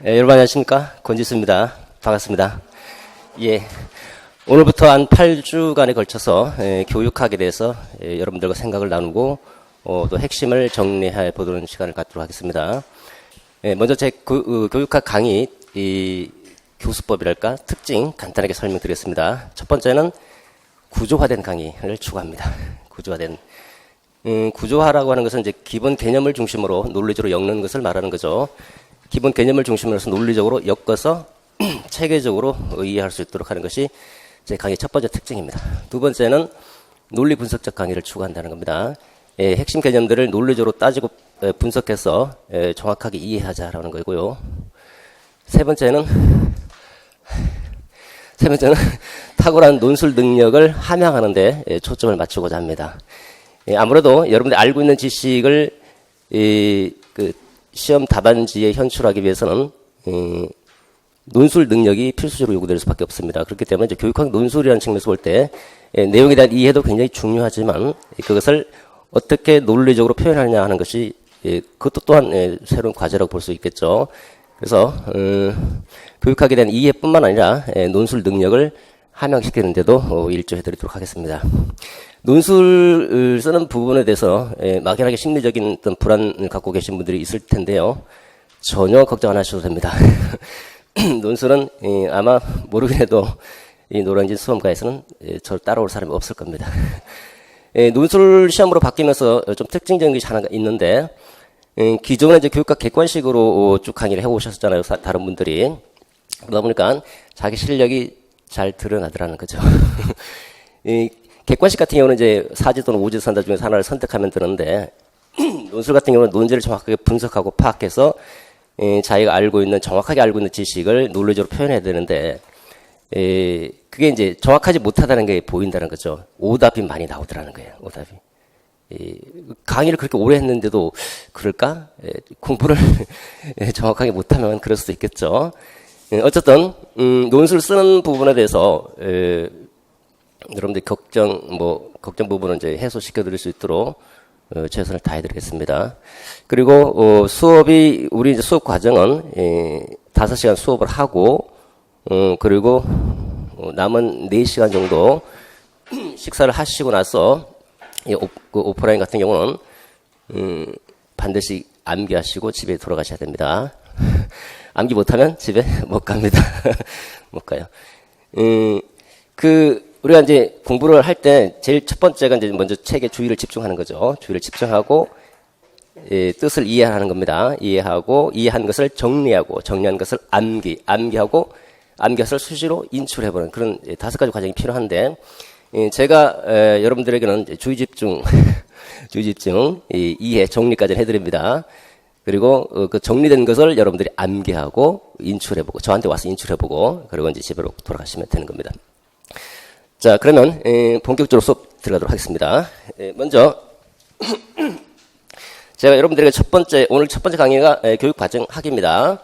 여러분 안녕하십니까? 권지수입니다. 반갑습니다. 예. 오늘부터 한 8주간에 걸쳐서 교육학에 대해서 여러분들과 생각을 나누고 또 핵심을 정리해 보는 시간을 갖도록 하겠습니다. 먼저 제 교육학 강의 이 교수법이랄까 특징 간단하게 설명드리겠습니다. 첫 번째는 구조화된 강의를 추구합니다. 구조화된 구조화라고 하는 것은 이제 기본 개념을 중심으로 논리적으로 엮는 것을 말하는 거죠. 기본 개념을 중심으로 해서 논리적으로 엮어서 체계적으로 이해할 수 있도록 하는 것이 제 강의 첫 번째 특징입니다. 두 번째는 논리 분석적 강의를 추구한다는 겁니다. 핵심 개념들을 논리적으로 따지고 분석해서 정확하게 이해하자라는 거고요. 세 번째는 탁월한 논술 능력을 함양하는 데 초점을 맞추고자 합니다. 아무래도 여러분들이 알고 있는 지식을 시험 답안지에 현출하기 위해서는 논술 능력이 필수적으로 요구될 수밖에 없습니다. 그렇기 때문에 이제 교육학 논술이라는 측면에서 볼 때 내용에 대한 이해도 굉장히 중요하지만 그것을 어떻게 논리적으로 표현하느냐 하는 것이 그것도 또한 새로운 과제라고 볼 수 있겠죠. 그래서 교육학에 대한 이해뿐만 아니라 논술 능력을 함양시키는 데도 일조해드리도록 하겠습니다. 논술을 쓰는 부분에 대해서 막연하게 심리적인 어떤 불안을 갖고 계신 분들이 있을 텐데요. 전혀 걱정 안 하셔도 됩니다. 논술은 아마 모르긴 해도 이 노량진 수험가에서는 저를 따라올 사람이 없을 겁니다. 논술 시험으로 바뀌면서 좀 특징적인 것이 하나가 있는데 기존에 이제 교육학 객관식으로 쭉 강의를 해오셨잖아요. 다른 분들이. 그러다 보니까 자기 실력이 잘 드러나더라는 거죠. 객관식 같은 경우는 이제 사지 또는 오지 산다 중에서 하나를 선택하면 되는데 논술 같은 경우는 논지를 정확하게 분석하고 파악해서 자기가 정확하게 알고 있는 지식을 논리적으로 표현해야 되는데 그게 이제 정확하지 못하다는 게 보인다는 거죠. 오답이 많이 나오더라는 거예요. 오답이. 강의를 그렇게 오래 했는데도 그럴까? 공부를 정확하게 못하면 그럴 수도 있겠죠. 어쨌든 논술 쓰는 부분에 대해서 여러분들 걱정 부분은 이제 해소시켜 드릴 수 있도록 최선을 다해 드리겠습니다. 그리고 우리 이제 수업 과정은 5시간 수업을 하고 그리고 남은 4시간 정도 식사를 하시고 나서 오프라인 같은 경우는 반드시 암기하시고 집에 돌아가셔야 됩니다. 암기 못하면 집에 못 갑니다. 못 가요. 우리가 이제 공부를 할 때 제일 첫 번째가 이제 먼저 책에 주의를 집중하는 거죠. 주의를 집중하고 뜻을 이해하는 겁니다. 이해한 것을 정리한 것을 암기하고 암기해서 수시로 인출해보는 그런 5가지 과정이 필요한데 제가 여러분들에게는 주의 집중, 이해, 정리까지 해드립니다. 그리고 그 정리된 것을 여러분들이 암기하고 인출해보고 저한테 와서 인출해보고 그리고 이제 집으로 돌아가시면 되는 겁니다. 자, 그러면 본격적으로 수업 들어가도록 하겠습니다. 먼저 제가 여러분들에게 오늘 첫 번째 강의가 교육과정학입니다.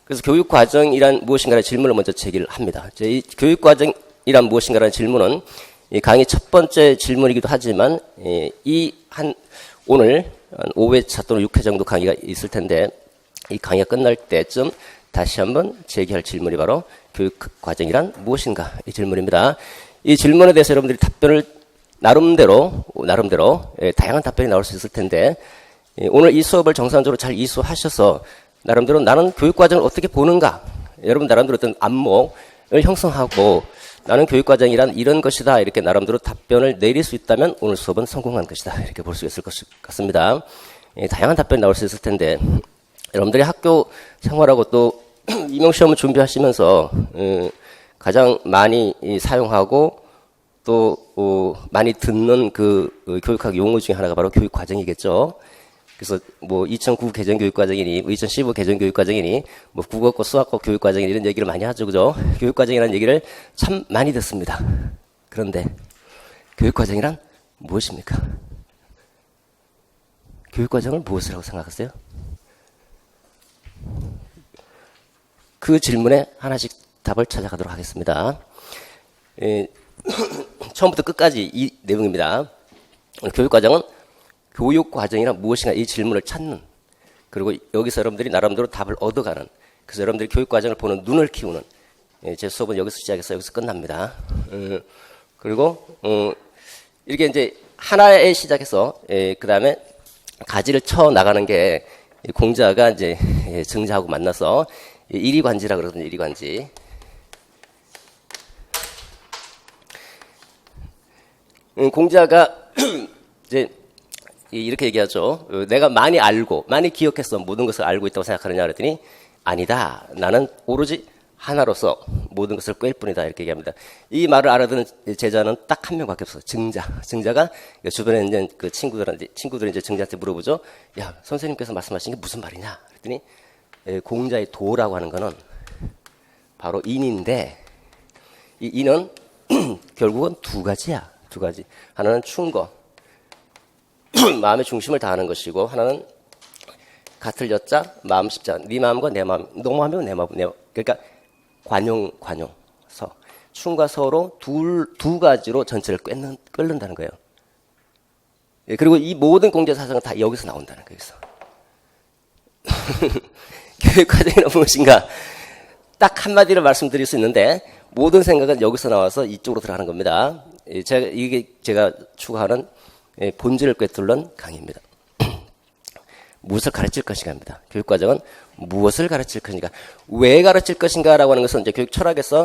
그래서 교육과정이란 무엇인가라는 질문을 먼저 제기를 합니다. 이 교육과정이란 무엇인가라는 질문은 이 강의 첫 번째 질문이기도 하지만 오늘 한 5회차 또는 6회 정도 강의가 있을 텐데 이 강의가 끝날 때쯤 다시 한번 제기할 질문이 바로 교육과정이란 무엇인가 이 질문입니다. 이 질문에 대해서 여러분들이 답변을 나름대로 다양한 답변이 나올 수 있을 텐데 오늘 이 수업을 정상적으로 잘 이수하셔서 나름대로 나는 교육과정을 어떻게 보는가 여러분 나름대로 어떤 안목을 형성하고 나는 교육과정이란 이런 것이다 이렇게 나름대로 답변을 내릴 수 있다면 오늘 수업은 성공한 것이다 이렇게 볼 수 있을 것 같습니다. 다양한 답변이 나올 수 있을 텐데 여러분들이 학교 생활하고 또 임용시험을 준비하시면서 가장 많이 사용하고 또 많이 듣는 교육학 용어 중에 하나가 바로 교육과정이겠죠. 그래서 2009 개정교육과정이니 2015 개정교육과정이니 국어과 수학과 교육과정이니 이런 얘기를 많이 하죠. 그죠? 교육과정이라는 얘기를 참 많이 듣습니다. 그런데 교육과정이란 무엇입니까? 교육과정을 무엇이라고 생각하세요? 그 질문에 하나씩 답을 찾아가도록 하겠습니다. 처음부터 끝까지 이 내용입니다. 교육과정은 교육과정이란 무엇인가 이 질문을 찾는 그리고 여기서 여러분들이 나름대로 답을 얻어가는 그래서 여러분들이 교육과정을 보는 눈을 키우는, 제 수업은 여기서 시작해서 여기서 끝납니다. 그리고 이렇게 이제 하나에 시작해서 그 다음에 가지를 쳐 나가는 게 공자가 이제 증자하고 만나서 이리관지라 그러거든요. 이리관지. 공자가 이제 이렇게 얘기하죠. 내가 많이 알고 많이 기억해서 모든 것을 알고 있다고 생각하느냐 그랬더니 아니다. 나는 오로지 하나로서 모든 것을 꿰일 뿐이다. 이렇게 얘기합니다. 이 말을 알아듣는 제자는 딱 한 명밖에 없어요. 증자. 증자가 주변에 있는 그 친구들이 이제 증자한테 물어보죠. 야, 선생님께서 말씀하신 게 무슨 말이냐? 그랬더니 공자의 도라고 하는 거는 바로 인인데 이 인은 결국은 두 가지야. 두 가지. 하나는 충거. 마음의 중심을 다하는 것이고 하나는 같을 여자, 마음 십자. 네 마음과 내 마음. 너 마음이고 내 마음. 그러니까 관용,서. 충과 서로 두 가지로 전체를 끓는다는 거예요. 예, 그리고 이 모든 공자 사상은 다 여기서 나온다는 거예요. 교육과정이란 무엇인가? 딱 한마디로 말씀드릴 수 있는데 모든 생각은 여기서 나와서 이쪽으로 들어가는 겁니다. 이게 제가 추구하는 본질을 꿰뚫는 강의입니다. 무엇을 가르칠 것인가입니다. 교육과정은 무엇을 가르칠 것인가, 왜 가르칠 것인가라고 하는 것은 이제 교육 철학에서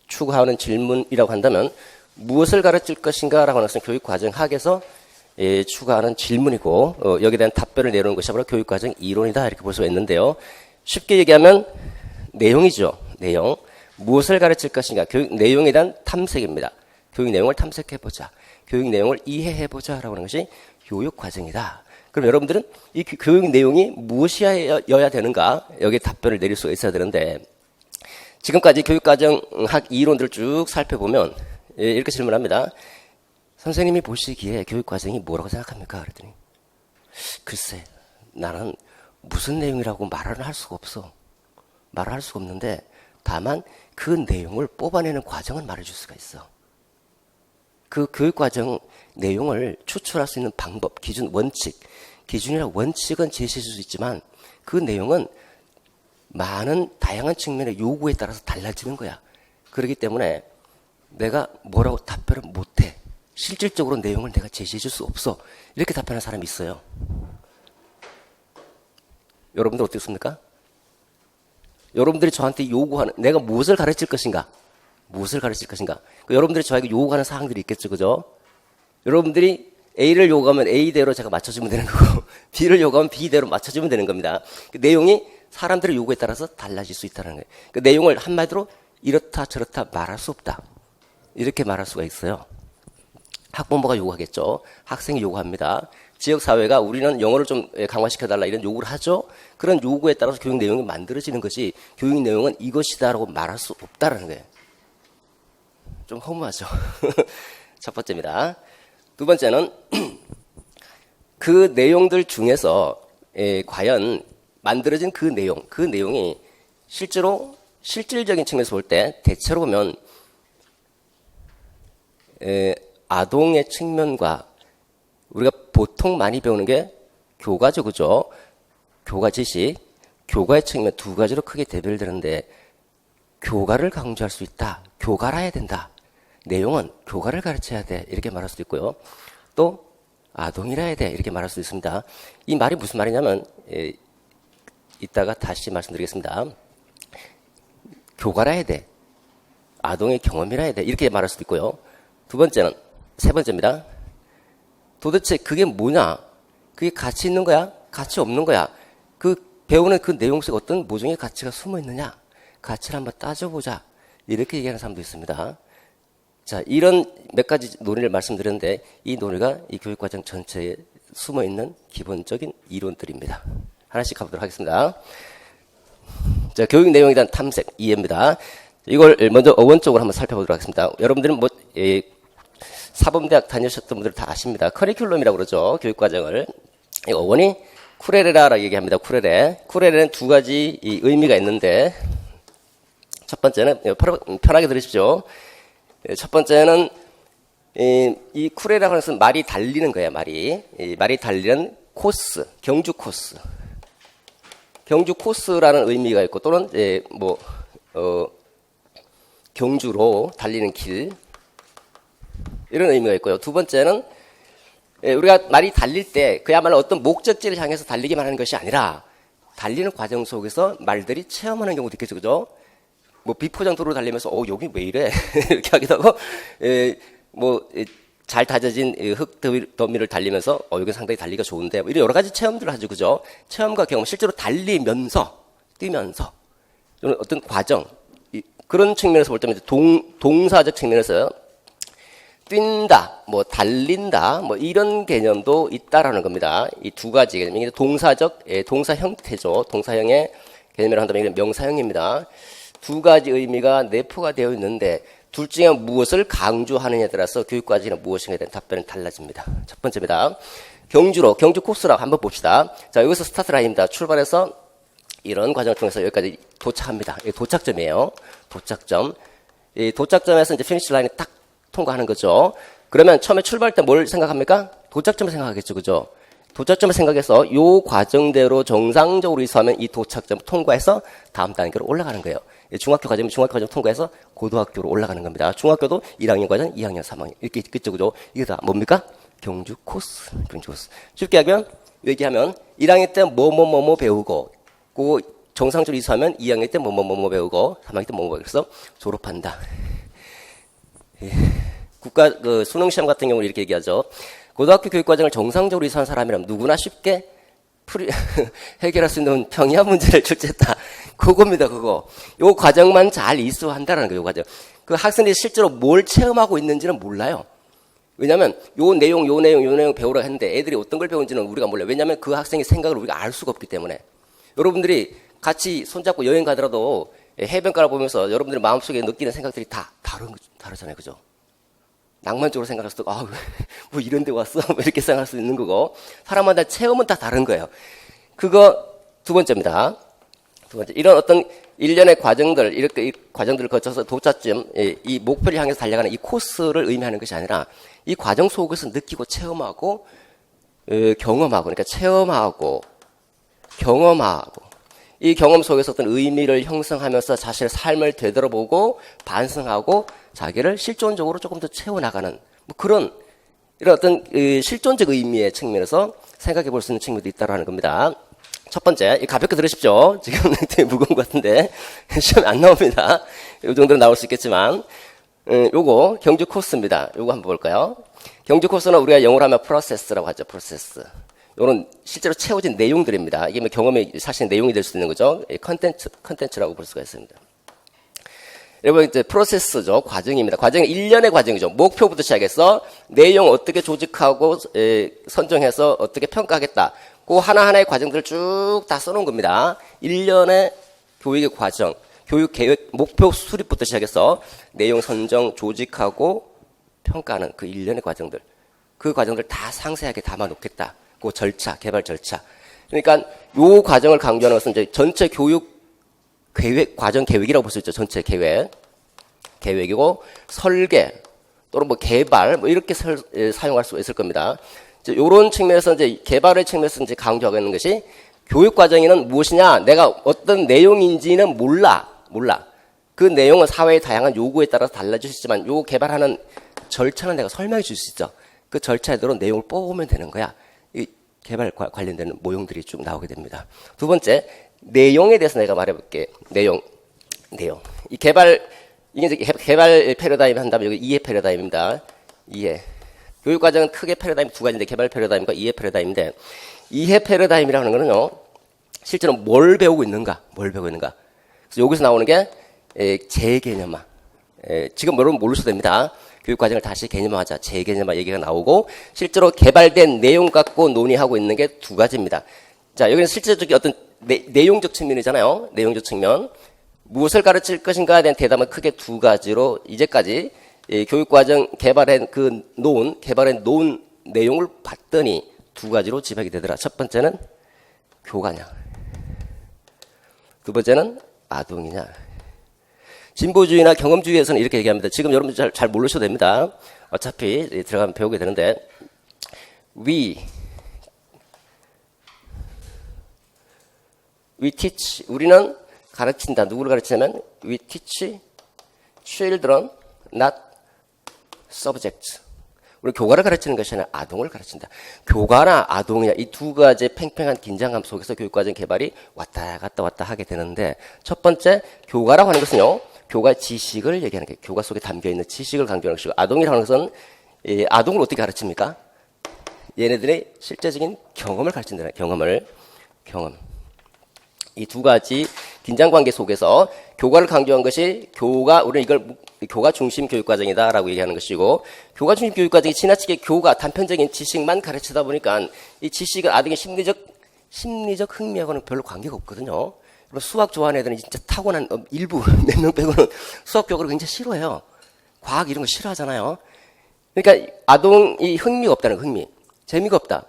추구하는 질문이라고 한다면 무엇을 가르칠 것인가라고 하는 것은 교육과정학에서 추구하는 질문이고 여기에 대한 답변을 내놓는 것이 바로 교육과정 이론이다 이렇게 볼 수가 있는데요. 쉽게 얘기하면 내용이죠. 내용. 무엇을 가르칠 것인가. 교육 내용에 대한 탐색입니다. 교육 내용을 탐색해보자. 교육 내용을 이해해보자라고 하는 것이 교육과정이다. 그럼 여러분들은 이 교육 내용이 무엇이어야 되는가? 여기에 답변을 내릴 수가 있어야 되는데 지금까지 교육과정학 이론들을 쭉 살펴보면 이렇게 질문합니다. 선생님이 보시기에 교육과정이 뭐라고 생각합니까? 그랬더니 글쎄 나는 무슨 내용이라고 말을 할 수가 없어. 말을 할 수가 없는데 다만 그 내용을 뽑아내는 과정은 말해줄 수가 있어. 그 교육과정 내용을 추출할 수 있는 방법, 기준, 원칙. 기준이나 원칙은 제시해 줄 수 있지만 그 내용은 많은 다양한 측면의 요구에 따라서 달라지는 거야. 그렇기 때문에 내가 뭐라고 답변을 못해. 실질적으로 내용을 내가 제시해 줄 수 없어. 이렇게 답변하는 사람이 있어요. 여러분들 어떻습니까? 여러분들이 저한테 요구하는, 내가 무엇을 가르칠 것인가? 무엇을 가르칠 것인가? 여러분들이 저에게 요구하는 사항들이 있겠죠, 그죠? 여러분들이 A를 요구하면 A대로 제가 맞춰주면 되는 거고, B를 요구하면 B대로 맞춰주면 되는 겁니다. 그 내용이 사람들의 요구에 따라서 달라질 수 있다는 거예요. 그 내용을 한마디로 이렇다 저렇다 말할 수 없다. 이렇게 말할 수가 있어요. 학부모가 요구하겠죠. 학생이 요구합니다. 지역사회가 우리는 영어를 좀 강화시켜달라 이런 요구를 하죠. 그런 요구에 따라서 교육 내용이 만들어지는 것이 교육 내용은 이것이다라고 말할 수 없다라는 거예요. 좀 허무하죠. 첫 번째입니다. 두 번째는 그 내용들 중에서 과연 만들어진 그 내용이 실제로 실질적인 측면에서 볼 때 대체로 보면 아동의 측면과 우리가 보통 많이 배우는 게 교과죠, 그죠? 교과 지식, 교과의 측면 두 가지로 크게 대별되는데 교과를 강조할 수 있다. 교과라야 된다. 내용은 교과를 가르쳐야 돼. 이렇게 말할 수도 있고요. 또 아동이라 해야 돼. 이렇게 말할 수도 있습니다. 이 말이 무슨 말이냐면 이따가 다시 말씀드리겠습니다. 교과라 해야 돼. 아동의 경험이라 해야 돼. 이렇게 말할 수도 있고요. 세 번째입니다. 도대체 그게 뭐냐? 그게 가치 있는 거야? 가치 없는 거야? 그 배우는 그 내용 속에 어떤 모종의 가치가 숨어 있느냐? 가치를 한번 따져보자. 이렇게 얘기하는 사람도 있습니다. 자, 이런 몇 가지 논의를 말씀드렸는데 이 논의가 이 교육과정 전체에 숨어 있는 기본적인 이론들입니다. 하나씩 가보도록 하겠습니다. 자, 교육 내용에 대한 탐색, 이해입니다. 이걸 먼저 어원적으로 한번 살펴보도록 하겠습니다. 여러분들은 사범대학 다니셨던 분들 다 아십니다. 커리큘럼이라고 그러죠. 교육과정을. 어원이 쿠레레라라고 얘기합니다. 쿠레레는 두 가지 의미가 있는데 첫 번째는 편하게 들으십시오. 첫 번째는 이 쿠레라고 하는 것은 말이 달리는 거예요. 말이 달리는 코스, 경주 코스. 경주 코스라는 의미가 있고 또는 경주로 달리는 길 이런 의미가 있고요. 두 번째는 우리가 말이 달릴 때 그야말로 어떤 목적지를 향해서 달리기만 하는 것이 아니라 달리는 과정 속에서 말들이 체험하는 경우도 있겠죠. 그죠? 뭐 비포장 도로를 달리면서 여기 왜 이래? 이렇게 하기도 하고 잘 다져진 흙 더미를 달리면서 여기 상당히 달리기가 좋은데 이런 여러 가지 체험들을 하죠. 그죠? 체험과 경험 실제로 달리면서 뛰면서 어떤 과정 그런 측면에서 볼 때는 동사적 측면에서 뛴다, 달린다, 이런 개념도 있다라는 겁니다. 이 두 가지 개념이 동사 형태죠. 동사형의 개념이라 한다면 이건 명사형입니다. 두 가지 의미가 내포가 되어 있는데 둘 중에 무엇을 강조하느냐에 따라서 교육과정이 무엇인가에 대한 답변은 달라집니다. 첫 번째입니다. 경주 코스라고 한번 봅시다. 자, 여기서 스타트 라인입니다. 출발해서 이런 과정을 통해서 여기까지 도착합니다. 이게 도착점이에요. 도착점. 이 도착점에서 이제 피니시 라인을 딱 통과하는 거죠. 그러면 처음에 출발할 때 뭘 생각합니까? 도착점을 생각하겠죠. 그죠? 도착점을 생각해서 요 과정대로 정상적으로 이수하면 이 도착점 통과해서 다음 단계로 올라가는 거예요. 중학교 과정 통과해서 고등학교로 올라가는 겁니다. 중학교도 1학년 과정, 2학년, 3학년 이렇게 있겠죠. 그죠? 이게 다 뭡니까? 경주 코스. 쉽게 얘기하면 1학년 때 뭐뭐 배우고 그 정상적으로 이수하면 2학년 때 뭐뭐 배우고 3학년 때 뭐뭐 그래서 졸업한다. 국가 수능 시험 같은 경우는 이렇게 얘기하죠. 고등학교 교육과정을 정상적으로 이수한 사람이라면 누구나 쉽게 해결할 수 있는 평이한 문제를 출제했다. 그겁니다, 그거. 요 과정만 잘 이수한다라는 거예요, 요 과정. 그 학생들이 실제로 뭘 체험하고 있는지는 몰라요. 왜냐면 요 내용 배우라 했는데 애들이 어떤 걸 배운지는 우리가 몰라요. 왜냐면 그 학생의 생각을 우리가 알 수가 없기 때문에. 여러분들이 같이 손잡고 여행 가더라도 해변가를 보면서 여러분들의 마음속에 느끼는 생각들이 다 다르잖아요. 그죠? 낭만적으로 생각할 수도, 뭐 이런 데 왔어? 이렇게 생각할 수 있는 거고. 사람마다 체험은 다 다른 거예요. 그거 두 번째입니다. 두 번째. 이런 어떤 일련의 과정들, 이렇게 이 과정들을 거쳐서 도착점, 이 목표를 향해서 달려가는 이 코스를 의미하는 것이 아니라 이 과정 속에서 느끼고 체험하고, 경험하고, 그러니까 체험하고, 경험하고, 이 경험 속에서 어떤 의미를 형성하면서 자신의 삶을 되돌아보고 반성하고 자기를 실존적으로 조금 더 채워나가는 그런 이런 어떤 실존적 의미의 측면에서 생각해 볼 수 있는 측면도 있다는 겁니다. 첫 번째, 가볍게 들으십시오. 지금 되게 무거운 것 같은데 시험에 안 나옵니다. 이 정도는 나올 수 있겠지만 요거 경주 코스입니다. 요거 한번 볼까요? 경주 코스는 우리가 영어로 하면 프로세스라고 하죠. 프로세스. 요런 실제로 채워진 내용들입니다. 이게 경험의 사실 내용이 될 수 있는 거죠. 컨텐츠라고 볼 수가 있습니다. 여러분, 이제 프로세스죠. 과정입니다. 과정은 일련의 과정이죠. 목표부터 시작해서 내용 어떻게 조직하고 선정해서 어떻게 평가하겠다. 그 하나하나의 과정들을 쭉 다 써놓은 겁니다. 일련의 교육의 과정, 교육 계획, 목표 수립부터 시작해서 내용 선정, 조직하고 평가하는 그 일련의 과정들. 그 과정들 다 상세하게 담아놓겠다. 그 절차, 개발 절차. 그러니까 요 과정을 강조하는 것은 이제 전체 교육 계획, 과정 계획이라고 볼 수 있죠. 전체 계획이고 설계 또는 개발 이렇게 사용할 수 있을 겁니다. 이제 요런 측면에서 이제 개발의 측면에서 이제 강조하고 있는 것이 교육 과정에는 무엇이냐? 내가 어떤 내용인지는 몰라. 그 내용은 사회의 다양한 요구에 따라서 달라질 수 있지만 요 개발하는 절차는 내가 설명해 줄 수 있죠. 그 절차대로 내용을 뽑으면 되는 거야. 이 개발 관련된 모형들이 쭉 나오게 됩니다. 두 번째, 내용에 대해서 내가 말해볼게. 내용. 이 이게 이제 개발 패러다임 한다면 여기 이해 패러다임입니다. 이해. 교육과정은 크게 패러다임 두 가지인데 개발 패러다임과 이해 패러다임인데 이해 패러다임이라는 거는요, 실제로 뭘 배우고 있는가. 그래서 여기서 나오는 게 재개념화. 지금 여러분 모르셔도 됩니다. 교육과정을 다시 개념화하자. 재개념화 얘기가 나오고 실제로 개발된 내용 갖고 논의하고 있는 게 두 가지입니다. 자, 여기는 실제적인 어떤 내용적 측면이잖아요. 내용적 측면. 무엇을 가르칠 것인가에 대한 대답은 크게 두 가지로 이제까지 교육과정 개발한 놓은 내용을 봤더니 두 가지로 집약이 되더라. 첫 번째는 교과냐. 두 번째는 아동이냐. 진보주의나 경험주의에서는 이렇게 얘기합니다. 지금 여러분들 잘 모르셔도 됩니다. 어차피 들어가면 배우게 되는데 we teach, 우리는 가르친다. 누구를 가르치냐면 we teach children, not subjects. 우리 교가를 가르치는 것이 아니라 아동을 가르친다. 교가나 아동이냐 이 두 가지 팽팽한 긴장감 속에서 교육과정 개발이 왔다 갔다 하게 되는데 첫 번째 교가라고 하는 것은요. 교가의 지식을 얘기하는 게 교가 속에 담겨있는 지식을 강조하는 것이고 아동이라고 하는 것은 아동을 어떻게 가르칩니까? 얘네들의 실제적인 경험을 가르친다는 경험. 이 두 가지 긴장관계 속에서 교가를 강조한 것이 우리는 이걸 교가 중심 교육과정이다라고 얘기하는 것이고 교가 중심 교육과정이 지나치게 교가 단편적인 지식만 가르치다 보니까 이 지식은 아동의 심리적 흥미하고는 별로 관계가 없거든요. 수학 좋아하는 애들은 진짜 타고난 일부 몇 명 빼고는 수학 교육을 굉장히 싫어해요. 과학 이런 거 싫어하잖아요. 그러니까 아동이 흥미가 없다는 흥미, 재미가 없다.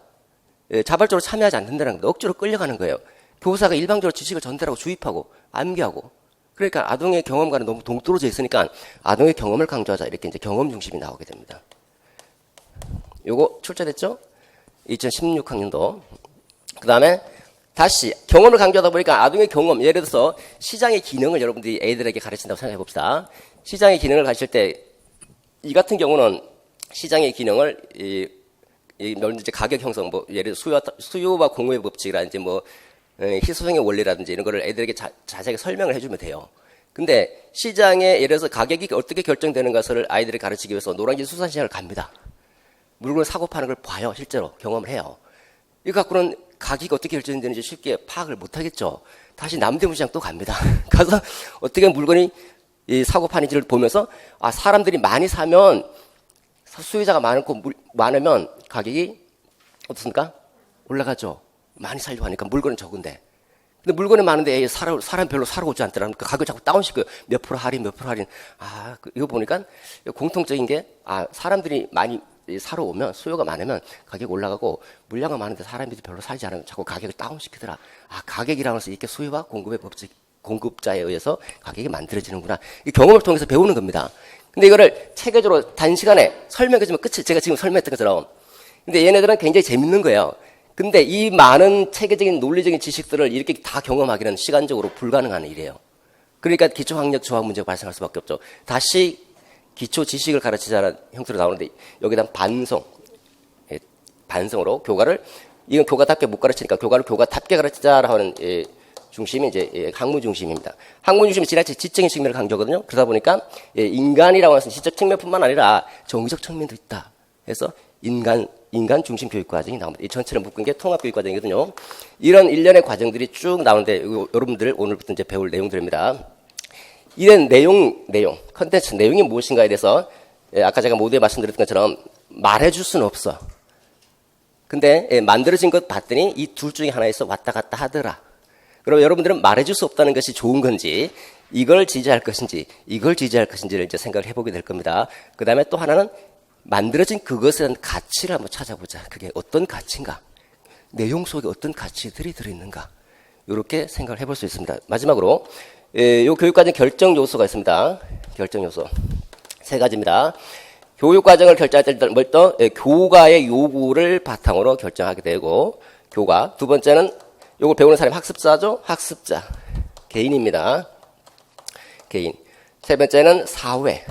자발적으로 참여하지 않는다는 겁니다. 억지로 끌려가는 거예요. 교사가 일방적으로 지식을 전달하고 주입하고 암기하고 그러니까 아동의 경험과는 너무 동떨어져 있으니까 아동의 경험을 강조하자 이렇게 이제 경험 중심이 나오게 됩니다. 요거 출제됐죠? 2016학년도. 그 다음에 다시 경험을 강조하다 보니까 아동의 경험, 예를 들어서 시장의 기능을 여러분들이 애들에게 가르친다고 생각해 봅시다. 시장의 기능을 가르칠 때 이 같은 경우는 시장의 기능을 이제 가격 형성, 예를 들어 수요와 공급의 법칙이라든지 희소성의 원리라든지 이런 거를 애들에게 자세하게 설명을 해주면 돼요. 근데 시장에 예를 들어서 가격이 어떻게 결정되는 것을 아이들이 가르치기 위해서 노량진 수산시장을 갑니다. 물건을 사고 파는 걸 봐요. 실제로 경험을 해요. 이거 갖고는 가격이 어떻게 결정되는지 쉽게 파악을 못하겠죠. 다시 남대문시장 또 갑니다. 가서 어떻게 물건이 사고 파는지를 보면서 사람들이 많이 사면 수요자가 많으면 가격이 어떻습니까? 올라가죠. 많이 살려고 하니까 물건은 적은데. 근데 물건이 많은데 사람 별로 사러 오지 않더라니까 가격 자꾸 다운시켜요. 몇 프로 할인. 이거 보니까 공통적인 게 사람들이 많이 사러 오면 수요가 많으면 가격이 올라가고 물량은 많은데 사람들이 별로 사지 않으면 자꾸 가격을 다운시키더라. 가격이라는 것은 이렇게 수요와 공급의 법칙, 공급자에 의해서 가격이 만들어지는구나. 이 경험을 통해서 배우는 겁니다. 근데 이거를 체계적으로 단시간에 설명해주면 끝이 제가 지금 설명했던 것처럼. 근데 얘네들은 굉장히 재밌는 거예요. 근데 이 많은 체계적인 논리적인 지식들을 이렇게 다 경험하기는 시간적으로 불가능한 일이에요. 그러니까 기초학력 조합 문제가 발생할 수밖에 없죠. 다시 기초 지식을 가르치자는 형태로 나오는데 여기다 반성으로 교가를 이건 교가답게 못 가르치니까 교가를 교가답게 가르치자라고 하는 중심이 이제 학문 중심입니다. 학문 중심이 지나치게 지적인 측면을 강조하거든요. 그러다 보니까 인간이라고 하는 지적 측면뿐만 아니라 정의적 측면도 있다. 그래서 인간 중심 교육 과정이 나옵니다. 이 전체를 묶은 게 통합 교육 과정이거든요. 이런 일련의 과정들이 쭉 나오는데 여러분들 오늘부터 이제 배울 내용들입니다. 이런 컨텐츠 내용이 무엇인가에 대해서 아까 제가 모두에 말씀드렸던 것처럼 말해줄 수는 없어. 근데 만들어진 것 봤더니 이 둘 중에 하나에서 왔다 갔다 하더라. 그럼 여러분들은 말해줄 수 없다는 것이 좋은 건지 이걸 지지할 것인지 이걸 지지할 것인지를 이제 생각을 해보게 될 겁니다. 그 다음에 또 하나는 만들어진 그것에 대한 가치를 한번 찾아보자. 그게 어떤 가치인가? 내용 속에 어떤 가치들이 들어있는가? 이렇게 생각을 해볼 수 있습니다. 마지막으로 이 교육과정 결정 요소가 있습니다. 결정 요소 세 가지입니다. 교육과정을 결정할 때 일단 먼저 교가의 요구를 바탕으로 결정하게 되고 교가 두 번째는 요걸 배우는 사람이 학습자죠. 학습자 개인입니다. 개인 세 번째는 사회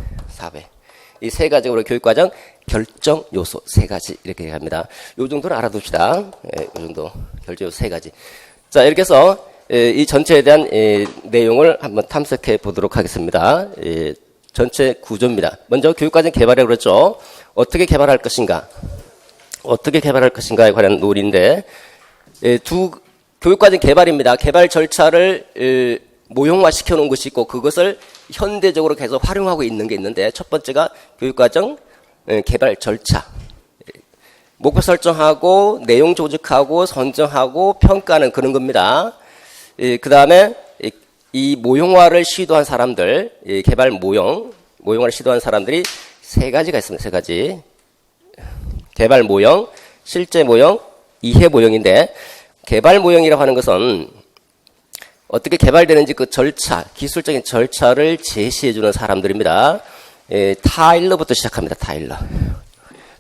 이 세 가지로 교육과정 결정 요소 세 가지 이렇게 얘기합니다. 요 정도는 알아둡시다. 요 정도 결정 요소 세 가지. 자 이렇게 해서 이 전체에 대한 내용을 한번 탐색해 보도록 하겠습니다. 전체 구조입니다. 먼저 교육과정 개발이라고 그랬죠. 어떻게 개발할 것인가에 관한 논의인데 교육과정 개발입니다. 개발 절차를 모형화 시켜놓은 것이 있고 그것을 현대적으로 계속 활용하고 있는 게 있는데 첫 번째가 교육과정 개발 절차. 목표 설정하고 내용 조직하고 선정하고 평가하는 그런 겁니다. 그 다음에 이 모형화를 시도한 사람들, 개발 모형화를 시도한 사람들이 세 가지가 있습니다. 세 가지. 개발 모형, 실제 모형, 이해 모형인데 개발 모형이라고 하는 것은 어떻게 개발되는지 그 절차, 기술적인 절차를 제시해주는 사람들입니다. 타일러부터 시작합니다. 타일러.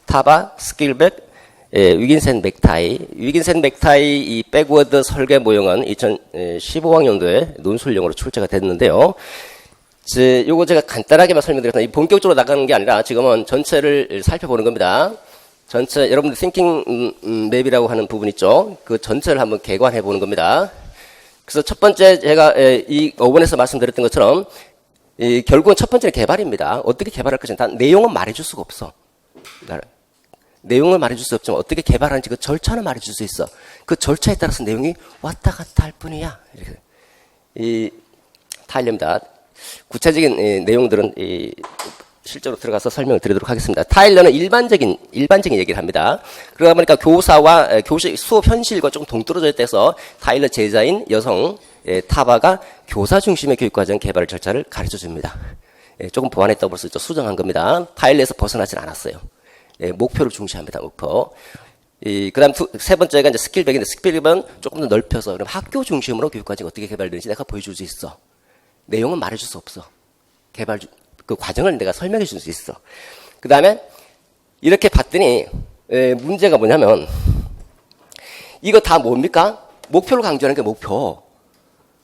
타바, 스킬백, 위긴센 맥타이 이 백워드 설계 모형은 2015학년도에 논술용으로 출제가 됐는데요. 요거 제가 간단하게만 설명드렸습니다. 본격적으로 나가는 게 아니라 지금은 전체를 살펴보는 겁니다. 전체, 여러분들 띵킹 맵이라고 하는 부분 있죠? 그 전체를 한번 개관해 보는 겁니다. 그래서 첫 번째 제가 이 5번에서 말씀드렸던 것처럼 결국은 첫 번째는 개발입니다. 어떻게 개발할 것인지 단 내용은 말해줄 수가 없어. 내용을 말해줄 수 없지만 어떻게 개발하는지 그 절차는 말해줄 수 있어. 그 절차에 따라서 내용이 왔다 갔다 할 뿐이야. 이렇게. 이 타일러입니다. 구체적인 내용들은 실제로 들어가서 설명을 드리도록 하겠습니다. 타일러는 일반적인 얘기를 합니다. 그러다 보니까 교사와 교실 수업 현실과 조금 동떨어져 있대서 타일러 제자인 여성 타바가 교사 중심의 교육과정 개발 절차를 가르쳐 줍니다. 조금 보완했다고 볼 수 있죠. 수정한 겁니다. 타일러에서 벗어나진 않았어요. 목표를 중시합니다. 목표. 그 다음 세 번째가 이제 스킬백인데 스킬백은 조금 더 넓혀서 그럼 학교 중심으로 교육과정이 어떻게 개발되는지 내가 보여줄 수 있어. 내용은 말해줄 수 없어. 그 과정을 내가 설명해 줄 수 있어. 그 다음에 이렇게 봤더니 문제가 뭐냐면 이거 다 뭡니까? 목표를 강조하는 게 목표.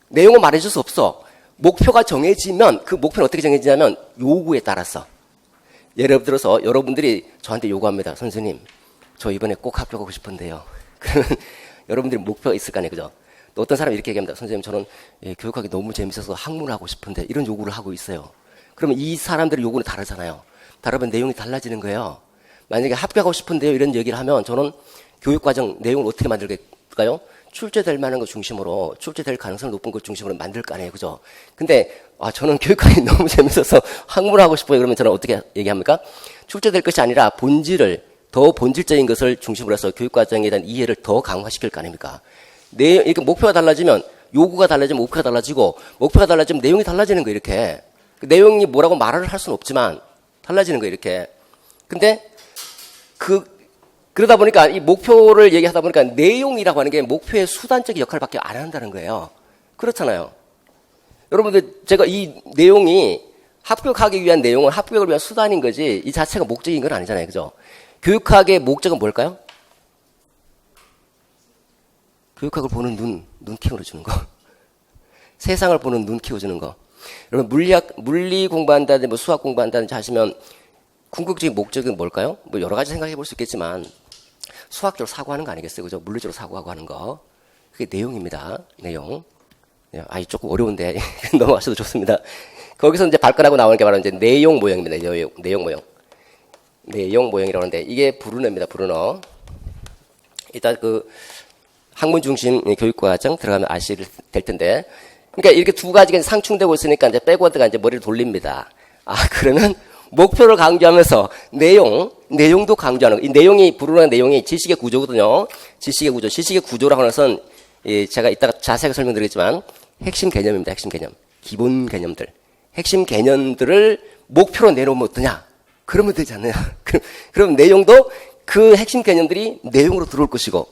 내용은 말해줄 수 없어. 목표가 정해지면 그 목표는 어떻게 정해지냐면 요구에 따라서. 예를 들어서 여러분들이 저한테 요구합니다. 선생님, 저 이번에 꼭 학교 가고 싶은데요. 그러면 여러분들이 목표가 있을 거 아니에요. 그죠? 또 어떤 사람이 이렇게 얘기합니다. 선생님, 저는 교육하기 너무 재밌어서 학문을 하고 싶은데 이런 요구를 하고 있어요. 그러면 이 사람들의 요구는 다르잖아요. 다르면 내용이 달라지는 거예요. 만약에 합격하고 싶은데요. 이런 얘기를 하면 저는 교육과정 내용을 어떻게 만들까요? 출제될 만한 것 중심으로, 출제될 가능성이 높은 것 중심으로 만들 거 아니에요. 그죠? 근데, 저는 교육하기 너무 재밌어서 학문을 하고 싶어요. 그러면 저는 어떻게 얘기합니까? 출제될 것이 아니라 더 본질적인 것을 중심으로 해서 교육과정에 대한 이해를 더 강화시킬 거 아닙니까? 이렇게 목표가 달라지면, 요구가 달라지면 목표가 달라지고, 목표가 달라지면 내용이 달라지는 거예요. 이렇게. 그 내용이 뭐라고 말을 할 수는 없지만, 달라지는 거예요. 이렇게. 근데, 그러다 보니까 이 목표를 얘기하다 보니까 내용이라고 하는 게 목표의 수단적인 역할밖에 안 한다는 거예요. 그렇잖아요. 여러분들 제가 이 내용이 합격하기 위한 내용은 합격을 위한 수단인 거지 이 자체가 목적인 건 아니잖아요. 그죠? 교육학의 목적은 뭘까요? 교육학을 보는 눈 키워주는 거. 세상을 보는 눈 키워주는 거. 여러분 물리 공부한다든지 뭐 수학 공부한다든지 하시면 궁극적인 목적은 뭘까요? 뭐 여러 가지 생각해 볼 수 있겠지만 수학적으로 사고하는 거 아니겠어요? 그죠? 물리적으로 사고하고 하는 거. 그게 내용입니다. 내용. 조금 어려운데 넘어가셔도 좋습니다. 거기서 이제 발끈하고 나오는 게 바로 이제 내용 모형입니다. 내용 모형. 내용 모형이라고 하는데 이게 브루너입니다. 브루너. 일단 학문 중심 교육과정 들어가면 아시게 될 텐데 그러니까 이렇게 두 가지가 상충되고 있으니까 이제 백워드가 이제 머리를 돌립니다. 그러면 목표를 강조하면서 내용도 강조하는 거. 이 내용이, 부르는 내용이 지식의 구조거든요. 지식의 구조라고 하는 것은, 제가 이따가 자세하게 설명드리겠지만, 핵심 개념입니다. 핵심 개념. 기본 개념들. 핵심 개념들을 목표로 내놓으면 어떠냐? 그러면 되지 않느냐? 그럼 내용도 그 핵심 개념들이 내용으로 들어올 것이고,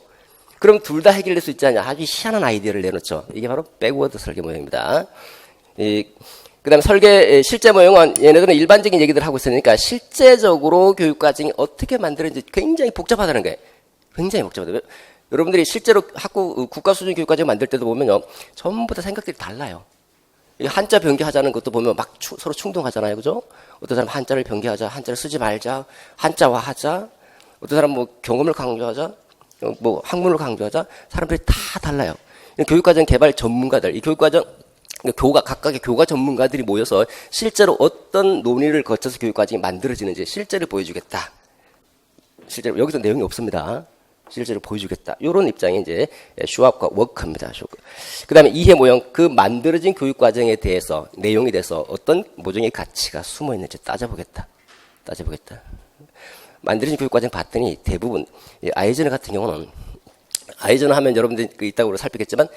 그럼 둘 다 해결될 수 있지 않냐? 아주 희한한 아이디어를 내놓죠. 이게 바로 백워드 설계 모형입니다. 그 다음에 실제 모형은 얘네들은 일반적인 얘기들을 하고 있으니까 실제적으로 교육과정이 어떻게 만드는지 굉장히 복잡하다는 거예요. 굉장히 복잡하다. 여러분들이 실제로 국가 수준 교육과정 만들 때도 보면요. 전부 다 생각들이 달라요. 한자 변개하자는 것도 보면 막 서로 충동하잖아요. 그죠? 어떤 사람 한자를 변개하자, 한자를 쓰지 말자, 한자화 하자, 어떤 사람 뭐 경험을 강조하자, 뭐 학문을 강조하자, 사람들이 다 달라요. 교육과정 개발 전문가들, 이 교육과정 각각의 교과 전문가들이 모여서 실제로 어떤 논의를 거쳐서 교육과정이 만들어지는지 실제로 보여주겠다. 실제로 여기서 내용이 없습니다. 실제로 보여주겠다. 이런 입장이 이제 슈왑과 워크입니다. 그 다음에 이해 모형, 그 만들어진 교육과정에 대해서 내용에 대해서 어떤 모종의 가치가 숨어 있는지 따져보겠다. 만들어진 교육과정 봤더니 대부분 아이즈너 같은 경우는 아이즈너 하면 여러분들 이따가 살피겠지만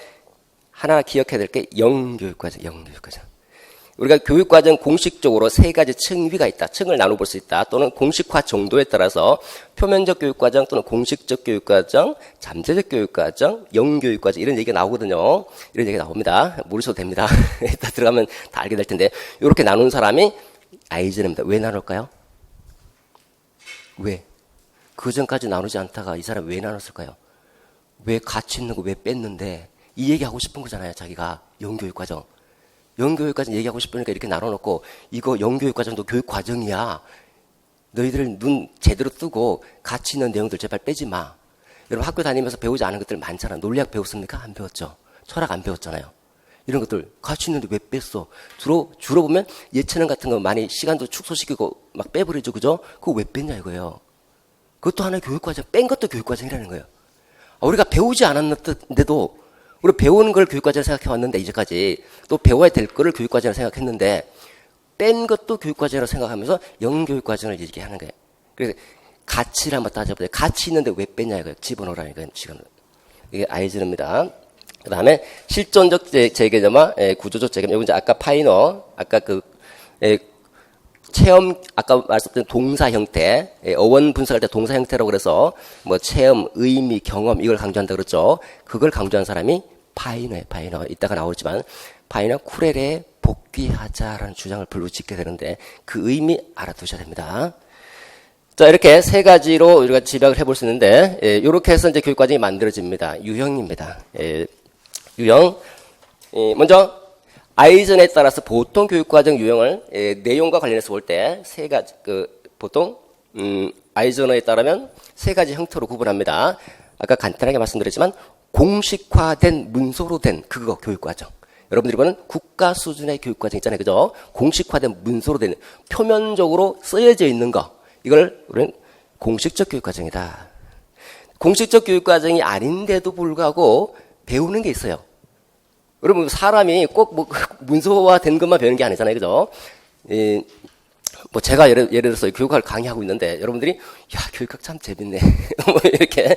하나 기억해야 될 게 영교육과정. 우리가 교육과정 공식적으로 세 가지 층위가 있다. 층을 나눠볼 수 있다. 또는 공식화 정도에 따라서 표면적 교육과정 또는 공식적 교육과정, 잠재적 교육과정, 영교육과정 이런 얘기가 나오거든요. 이런 얘기가 나옵니다. 모르셔도 됩니다. 이따 들어가면 다 알게 될 텐데 이렇게 나눈 사람이 아이즈너입니다. 왜 나눌까요? 왜? 그 전까지 나누지 않다가 이 사람 왜 나눴을까요? 왜 가치 있는 거 왜 뺐는데? 이 얘기하고 싶은 거잖아요, 자기가. 영교육과정. 영교육과정 얘기하고 싶으니까 이렇게 나눠놓고, 이거 영교육과정도 교육과정이야. 너희들 눈 제대로 뜨고 가치 있는 내용들 제발 빼지 마. 여러분 학교 다니면서 배우지 않은 것들 많잖아. 논리학 배웠습니까? 안 배웠죠. 철학 안 배웠잖아요. 이런 것들 가치 있는데 왜 뺐어? 주로 보면 예체능 같은 거 많이 시간도 축소시키고 막 빼버리죠. 그죠? 그거 왜 뺐냐 이거예요. 그것도 하나의 교육과정. 뺀 것도 교육과정이라는 거예요. 우리가 배우지 않았는데도 우리 배우는 걸 교육과정을 생각해왔는데 이제까지 또 배워야 될 거를 교육과정을 생각했는데 뺀 것도 교육과정이라고 생각하면서 영교육과정을 얘기하는 거예요. 그래서 가치를 한번 따져보자. 가치 있는데 왜 뺐냐 이거예요. 집어넣으라니까요. 지금 이게 아이즈입니다. 그 다음에 실존적 재개념과 구조적 재개념. 이건 이제 아까 파이너, 아까 체험, 아까 말씀드린 동사 형태, 어원 분석할 때 동사 형태라고 그래서 뭐 체험, 의미, 경험 이걸 강조한다 그랬죠. 그걸 강조한 사람이 파이너예요. 파이너. 이따가 나오지만 파이너 쿠렐에 복귀하자라는 주장을 불러짓게 되는데 그 의미 알아두셔야 됩니다. 자, 이렇게 세 가지로 우리가 집약을 해볼 수 있는데, 이렇게 해서 이제 교육과정이 만들어집니다. 유형입니다. 유형. 먼저, 아이젠에 따라서 보통 교육과정 유형을, 내용과 관련해서 볼 때, 세 가지, 보통, 아이젠에 따르면 세 가지 형태로 구분합니다. 아까 간단하게 말씀드렸지만, 공식화된, 문서로 된 그거 교육과정. 여러분들이 보는 국가 수준의 교육과정 있잖아요. 그죠? 공식화된 문서로 된, 표면적으로 쓰여져 있는 거. 이걸 우리는 공식적 교육과정이다. 공식적 교육과정이 아닌데도 불구하고 배우는 게 있어요. 여러분 사람이 꼭 뭐 문서화된 것만 배우는 게 아니잖아요. 그죠? 뭐 제가 예를 들어서 교육학을 강의하고 있는데 여러분들이 야 교육학 참 재밌네. 뭐 이렇게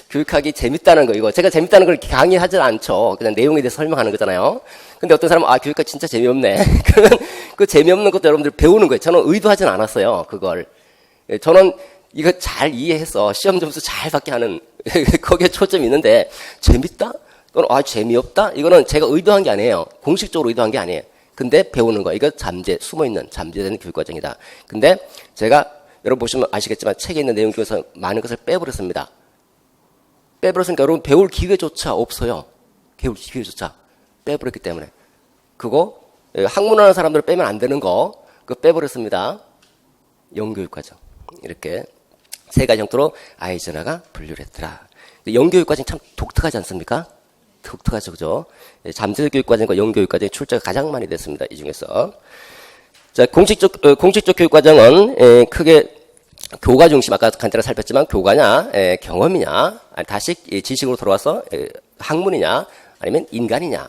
교육학이 재밌다는 거 이거 제가 재밌다는 걸 강의하지 않죠. 그냥 내용에 대해서 설명하는 거잖아요. 근데 어떤 사람은 교육학 진짜 재미없네. 그러면 그 재미없는 것도 여러분들 배우는 거예요. 저는 의도하진 않았어요. 그걸 저는 이거 잘 이해해서 시험 점수 잘 받게 하는 거기에 초점이 있는데 재밌다? 또는 재미없다? 이거는 제가 의도한 게 아니에요. 공식적으로 의도한 게 아니에요. 근데 배우는 거 이거 숨어있는 잠재되는 교육과정이다. 근데 제가 여러분 보시면 아시겠지만 책에 있는 내용 중에서 많은 것을 빼버렸습니다. 빼버렸으니까 여러분 배울 기회조차 없어요. 배울 기회조차 빼버렸기 때문에 그거 학문하는 사람들을 빼면 안 되는 거 그거 빼버렸습니다. 영교육과정 이렇게 세 가지 형태로 아이젠하가 분류를 했더라. 영교육과정이 참 독특하지 않습니까? 독특하죠, 그죠? 잠재적 교육과정과 영교육과정의 출제가 가장 많이 됐습니다. 이 중에서. 자, 공식적 교육과정은, 크게 교과 중심, 아까 간단하게 살폈지만, 교과냐, 경험이냐, 다시 지식으로 돌아와서, 학문이냐, 아니면 인간이냐,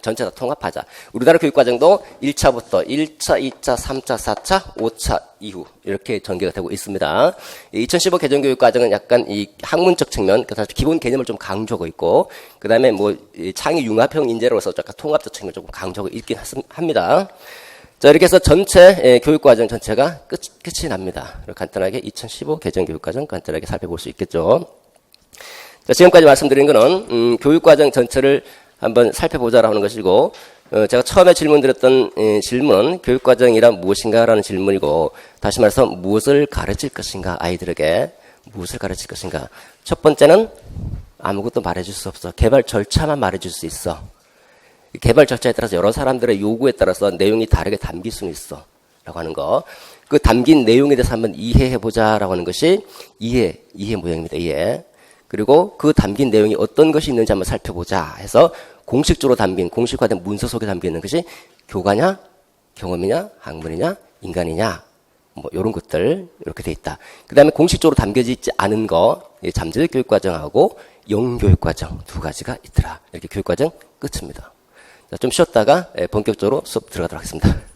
전체 다 통합하자. 우리나라 교육과정도 1차부터 1차, 2차, 3차, 4차, 5차 이후 이렇게 전개가 되고 있습니다. 2015 개정교육과정은 약간 이 학문적 측면, 그래서 기본 개념을 좀 강조하고 있고, 그 다음에 뭐 창의 융합형 인재로서 약간 통합적 측면을 조금 강조하고 있긴 합니다. 자, 이렇게 해서 전체 교육과정 전체가 끝이 납니다. 간단하게 2015 개정교육과정 간단하게 살펴볼 수 있겠죠. 자, 지금까지 말씀드린 거는 교육과정 전체를 한번 살펴보자라고 하는 것이고, 제가 처음에 질문드렸던 질문은 교육과정이란 무엇인가라는 질문이고, 다시 말해서 무엇을 가르칠 것인가, 아이들에게 무엇을 가르칠 것인가. 첫 번째는 아무것도 말해줄 수 없어. 개발 절차만 말해줄 수 있어. 개발 절차에 따라서 여러 사람들의 요구에 따라서 내용이 다르게 담길 수는 있어. 라고 하는 거. 그 담긴 내용에 대해서 한번 이해해보자라고 하는 것이 이해 모형입니다. 이해. 그리고 그 담긴 내용이 어떤 것이 있는지 한번 살펴보자 해서 공식적으로 담긴, 공식화된 문서 속에 담겨 있는 것이 교과냐, 경험이냐, 학문이냐, 인간이냐, 뭐, 요런 것들, 이렇게 돼 있다. 그 다음에 공식적으로 담겨져 있지 않은 거, 잠재적 교육과정하고 영교육과정 두 가지가 있더라. 이렇게 교육과정 끝입니다. 자, 좀 쉬었다가 본격적으로 수업 들어가도록 하겠습니다.